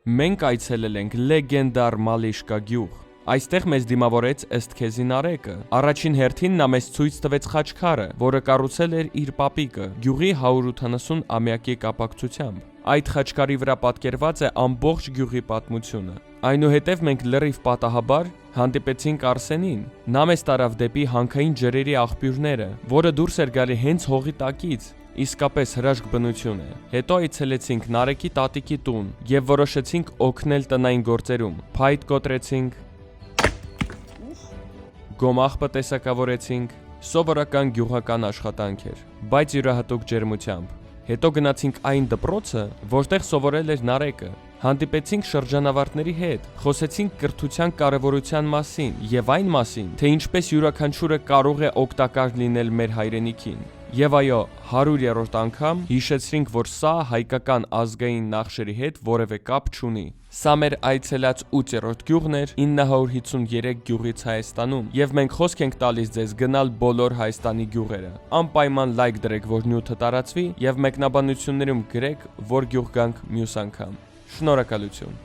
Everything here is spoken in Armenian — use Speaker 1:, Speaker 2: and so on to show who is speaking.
Speaker 1: Մենք այցելել ենք լեգենդար Մալիշկա գյուղ։ Այստեղ մեզ դիմավորեց ըստ քեզի Նարեկը։ Առաջին հերթին նա մեզ ցույց տվեց խաչքարը, որը կառուցել էր իր պապիկը գյուղի 180-ամյակի կապակցությամբ։ Այդ խաչքարի վրա պատկերված է ամբողջ գյուղի պատմությունը։ Այնուհետև մենք լրիվ պատահաբար հանդիպեցինք Արսենին։ Նա մեզ տարավ դեպի հանքային ջրերի աղբյուրները, որը դուրս էր գալի հենց հողի տակից։ Իսկապես հրաշք բնություն է։ Հետո այցելեցինք Նարեկի տատիկի տուն եւ որոշեցինք օգնել տնային գործերում։ Փայտ կոտրեցինք, գոմաղբը տեսակավորեցինք, սովորական գյուղական աշխատանք էր, բայց յուրահատուկ ջերմությամբ։ Հետո գնացինք այն դպրոցը, որտեղ սովորել էր Նարեկը։ Հանդիպեցինք շրջանավարտների հետ, խոսեցինք կրթության կարևորության մասին եւ այն մասին, թե ինչպես յուրաքանչյուրը կարող է օգտակար լինել մեր հայրենիքին։ Եվ այո, 100-րդ անգամ հիշեցրինք, որ սա հայկական ազգային նախշերի հետ որևէ կապ չունի։ Սա մեր այցելած 8-րդ գյուղն էր 953 գյուղից Հայաստանում, եւ մենք խոսք ենք տալիս ձեզ գնալ բոլոր Հայաստանի գյուղերը։ Անպայման լայք դրեք, որ նյութը տարածվի, եւ մեկնաբանություններում գրեք, որ գյուղ գանք մյուս անգամ։ Շնորհակալություն։